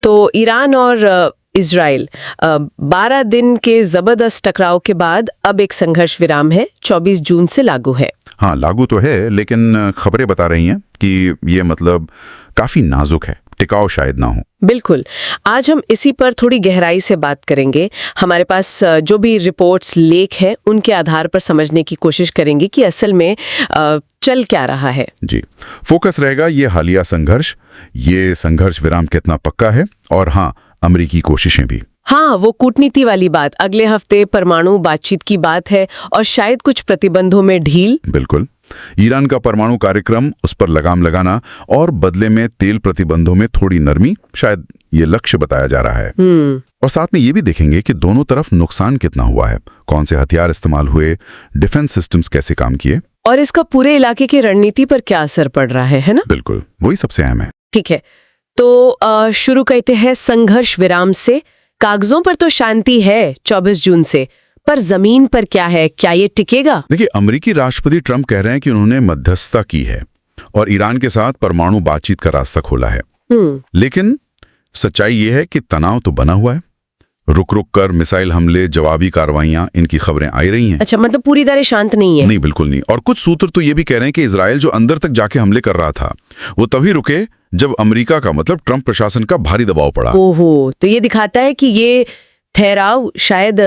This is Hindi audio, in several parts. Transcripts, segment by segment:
तो ईरान और इजराइल 12 दिन के जबरदस्त टकराव के बाद अब एक संघर्ष विराम है, 24 जून से लागू है। हाँ, लागू तो है, लेकिन खबरें बता रही हैं कि ये मतलब काफी नाजुक है, टिकाऊ शायद ना हो। बिल्कुल, आज हम इसी पर थोड़ी गहराई से बात करेंगे। हमारे पास जो भी रिपोर्ट्स, लेख हैं, उनके आधार पर समझने की कोशिश करेंगे कि असल में चल क्या रहा है। जी, फोकस रहेगा ये हालिया संघर्ष, ये संघर्ष विराम कितना पक्का है, और हाँ, अमेरिकी कोशिशें भी। हाँ, वो कूटनीति वाली बात, अगले हफ्ते परमाणु बातचीत की बात है और शायद कुछ प्रतिबंधों में ढील। बिल्कुल, ईरान का परमाणु कार्यक्रम, उस पर लगाम लगाना और बदले में तेल प्रतिबंधों में थोड़ी नरमी, शायद ये लक्ष्य बताया जा रहा है। और साथ में ये भी देखेंगे कि दोनों तरफ नुकसान कितना हुआ है, कौन से हथियार इस्तेमाल हुए, डिफेंस सिस्टम्स कैसे काम किए, और इसका पूरे इलाके की रणनीति पर क्या असर पड़ रहा है ना? बिल्कुल, वही सबसे अहम है। ठीक है, तो शुरू करते हैं संघर्ष विराम से। कागजों पर तो शांति है 24 जून से, पर जमीन पर क्या है? क्या ये टिकेगा? देखिए, अमेरिकी राष्ट्रपति ट्रंप कह रहे हैं कि उन्होंने मध्यस्थता की है और ईरान के साथ परमाणु बातचीत का रास्ता खोला है। लेकिन सच्चाई ये है कि तनाव तो बना हुआ है। रुक रुक कर मिसाइल हमले, जवाबी कार्रवाइयां, इनकी खबरें आई रही हैं। अच्छा, मतलब पूरी तरह शांत नहीं है? नहीं, बिल्कुल नहीं। और कुछ सूत्र तो ये भी कह रहे हैं कि इजराइल जो अंदर तक जाके हमले कर रहा था, वो तभी रुके जब अमेरिका का, मतलब ट्रंप प्रशासन का भारी दबाव पड़ा। ओहो, तो ये दिखाता है कि ये ठहराव शायद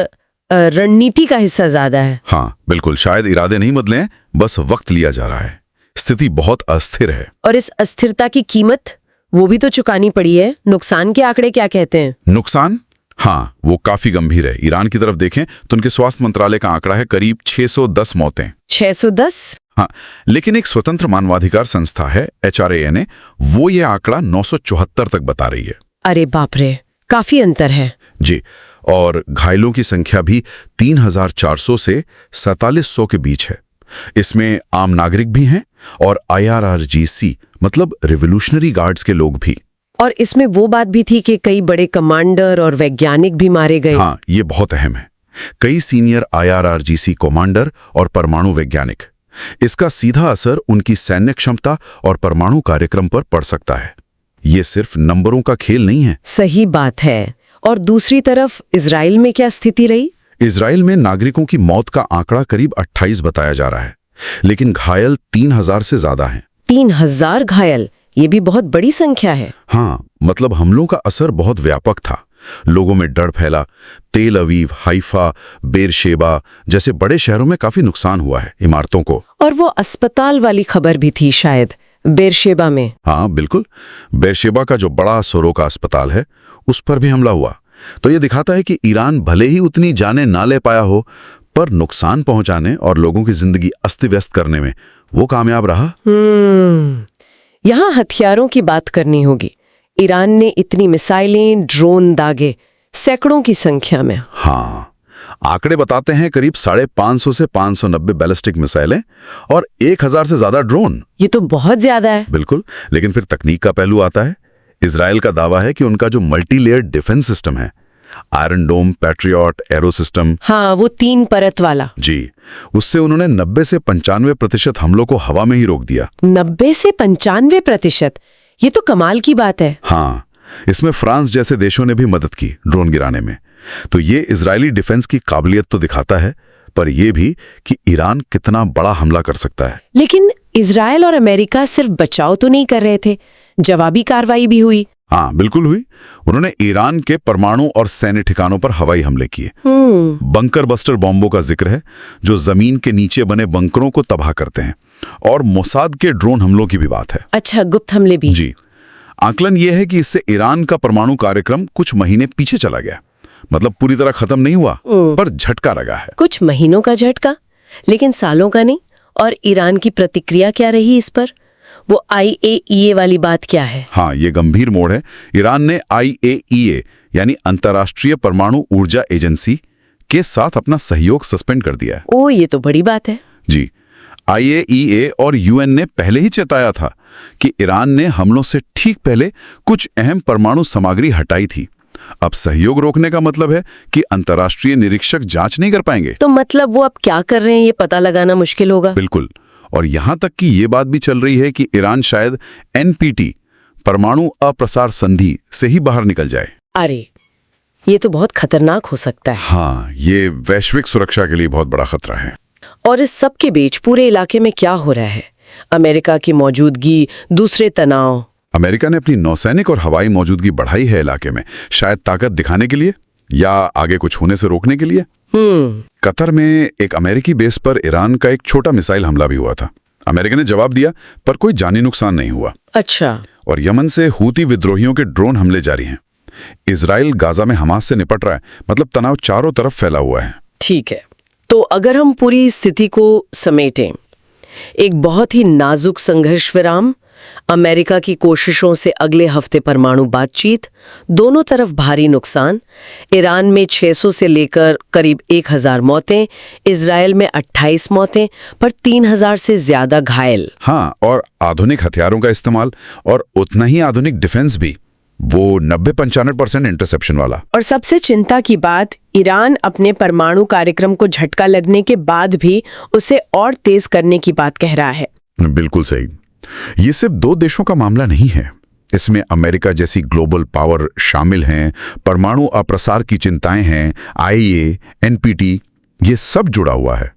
रणनीति का हिस्सा ज्यादा है। हाँ, बिल्कुल, शायद इरादे नहीं बदले हैं, बस वक्त लिया जा रहा है। स्थिति बहुत अस्थिर है। और इस अस्थिरता की कीमत वो भी तो चुकानी पड़ी है। नुकसान के आंकड़े क्या कहते हैं? नुकसान, हाँ, वो काफी गंभीर है। ईरान की तरफ देखें तो उनके स्वास्थ्य मंत्रालय का आंकड़ा है करीब 610 मौतें। 610? हाँ, लेकिन एक स्वतंत्र मानवाधिकार संस्था है HRANA, वो ये आंकड़ा 974 तक बता रही है। अरे बाप रे, काफी अंतर है। जी, और घायलों की संख्या भी 3400 से 4700 के बीच है। इसमें आम नागरिक भी हैं और IRGC, मतलब रिवोल्यूशनरी गार्ड्स के लोग भी। और इसमें वो बात भी थी कि कई बड़े कमांडर और वैज्ञानिक भी मारे गए। हाँ, ये बहुत अहम है। कई सीनियर IRGC कमांडर और परमाणु वैज्ञानिक। इसका सीधा असर उनकी सैन्य क्षमता और परमाणु कार्यक्रम पर पड़ सकता है। ये सिर्फ नंबरों का खेल नहीं है। सही बात है। और दूसरी तरफ इजराइल में क्या स्थिति रही? इजराइल में नागरिकों की मौत का आंकड़ा करीब 28 बताया जा रहा है, लेकिन घायल 3000 से ज्यादा हैं। 3000 घायल, ये भी बहुत बड़ी संख्या है। हाँ, मतलब हमलों का असर बहुत व्यापक था। लोगों में डर फैला। तेल अवीव, हाइफा, बेरशेबा जैसे बड़े शहरों में काफी नुकसान हुआ है इमारतों को। और वो अस्पताल वाली खबर भी थी शायद, बेरशेबा में। हाँ, बिल्कुल, बेरशेबा का जो बड़ा सोरोका अस्पताल है, उस पर भी हमला हुआ। तो ये दिखाता है कि ईरान भले ही उतनी जाने ना ले पाया हो, पर नुकसान पहुंचाने और लोगों की जिंदगी अस्त व्यस्त करने में वो कामयाब रहा। यहाँ हथियारों की बात करनी होगी। ईरान ने इतनी मिसाइलें, ड्रोन दागे, सैकड़ों की संख्या में। हाँ, आंकड़े बताते हैं करीब 550 से 590 बैलिस्टिक मिसाइलें और 1000 से ज्यादा ड्रोन। ये तो बहुत ज्यादा है। बिल्कुल, लेकिन फिर तकनीक का पहलू आता है। इजराइल का दावा है कि उनका जो मल्टी लेयर डिफेंस सिस्टम है, आयरन डोम, पैट्रियट, एरो सिस्टम, हाँ, वो 3 परत वाला, जी, उससे उन्होंने 90 से 95% हमलों को हवा में ही रोक दिया। 90 से 95%? ये तो कमाल की बात है। हाँ, इसमें फ्रांस जैसे देशों ने भी मदद की ड्रोन गिराने में। तो ये इजरायली डिफेंस की काबिलियत तो दिखाता है, पर यह भी कि ईरान कितना बड़ा हमला कर सकता है। लेकिन इजराइल और अमेरिका सिर्फ बचाव तो नहीं कर रहे थे, जवाबी कार्रवाई भी हुई। हाँ, बिल्कुल हुई। उन्होंने ईरान के परमाणु और सैन्य ठिकानों पर हवाई हमले किए। बंकर बस्टर बॉम्बों का जिक्र है, जो जमीन के नीचे बने बंकरों को तबाह करते हैं। और मोसाद के ड्रोन हमलों की भी बात है। अच्छा, गुप्त हमले भी? जी। आकलन यह है कि इससे ईरान का परमाणु कार्यक्रम कुछ महीने पीछे चला गया। मतलब पूरी तरह खत्म नहीं हुआ, पर झटका लगा है। कुछ महीनों का झटका, लेकिन सालों का नहीं। और ईरान की प्रतिक्रिया क्या रही इस पर? वो IAEA वाली बात क्या है? हाँ, ये गंभीर मोड़ है। ईरान ने IAEA यानी अंतर्राष्ट्रीय परमाणु ऊर्जा एजेंसी के साथ अपना सहयोग सस्पेंड कर दिया है। ओ, ये तो बड़ी बात है। जी, IAEA और UN ने पहले ही चेताया था कि ईरान ने हमलों से ठीक पहले कुछ अहम परमाणु सामग्री हटाई थी। अब सहयोग रोकने का मतलब है कि अंतर्राष्ट्रीय निरीक्षक जांच नहीं कर पाएंगे। तो मतलब वो अब क्या कर रहे हैं, ये पता लगाना मुश्किल होगा। बिल्कुल, और यहां तक कि ये बात भी चल रही है कि ईरान शायद NPT परमाणु अप्रसार संधि से ही बाहर निकल जाए। अरे, ये तो बहुत खतरनाक हो सकता है। हाँ, ये वैश्विक सुरक्षा के लिए बहुत बड़ा खतरा है। और इस सब के बीच पूरे इलाके में क्या हो रहा है? अमेरिका की मौजूदगी, दूसरे तनाव। अमेरिका ने अपनी नौसैनिक और हवाई मौजूदगी बढ़ाई है इलाके में, शायद ताकत दिखाने के लिए या आगे कुछ होने से रोकने के लिए। कतर में एक अमेरिकी बेस पर ईरान का एक छोटा मिसाइल हमला भी हुआ था। अमेरिका ने जवाब दिया, पर कोई जानी नुकसान नहीं हुआ। अच्छा। और यमन से हूती विद्रोहियों के ड्रोन हमले जारी हैं। इजराइल गाजा में हमास से निपट रहा है, मतलब तनाव चारों तरफ फैला हुआ है। ठीक है, तो अगर हम पूरी स्थिति को समेटें, एक बहुत ही नाजुक संघर्ष विराम, अमेरिका की कोशिशों से अगले हफ्ते परमाणु बातचीत, दोनों तरफ भारी नुकसान, ईरान में 600 से लेकर करीब 1000 मौतें, इजराइल में 28 मौतें, पर 3000 से ज्यादा घायल। हाँ, और आधुनिक हथियारों का इस्तेमाल और उतना ही आधुनिक डिफेंस भी, वो 90-95% इंटरसेप्शन वाला। और सबसे चिंता की बात, ईरान अपने परमाणु कार्यक्रम को झटका लगने के बाद भी उसे और तेज करने की बात कह रहा है। बिल्कुल सही। ये सिर्फ दो देशों का मामला नहीं है, इसमें अमेरिका जैसी ग्लोबल पावर शामिल हैं, परमाणु अप्रसार की चिंताएं हैं, IAEA, NPT, ये सब जुड़ा हुआ है।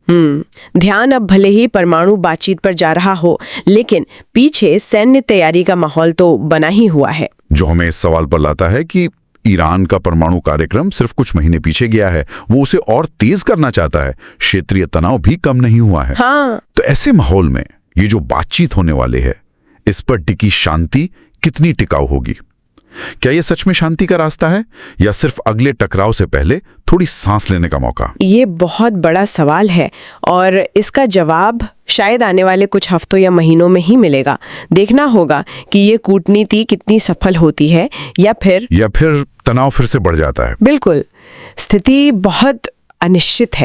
ध्यान अब भले ही परमाणु बातचीत पर जा रहा हो, लेकिन पीछे सैन्य तैयारी का माहौल तो बना ही हुआ है, जो हमें इस सवाल पर लाता है कि ईरान का परमाणु कार्यक्रम सिर्फ कुछ महीने पीछे गया है, वो उसे और तेज करना चाहता है। क्षेत्रीय तनाव भी कम नहीं हुआ है। हाँ। तो ऐसे माहौल में ये जो बातचीत होने वाले है, इस पर टिकी शांति कितनी टिकाऊ होगी? क्या ये सच में शांति का रास्ता है या सिर्फ अगले टकराव से पहले थोड़ी सांस लेने का मौका? ये बहुत बड़ा सवाल है और इसका जवाब शायद आने वाले कुछ हफ्तों या महीनों में ही मिलेगा। देखना होगा कि ये कूटनीति कितनी सफल होती है या फिर तनाव फिर से बढ़ जाता है। बिल्कुल, स्थिति बहुत अनिश्चित है।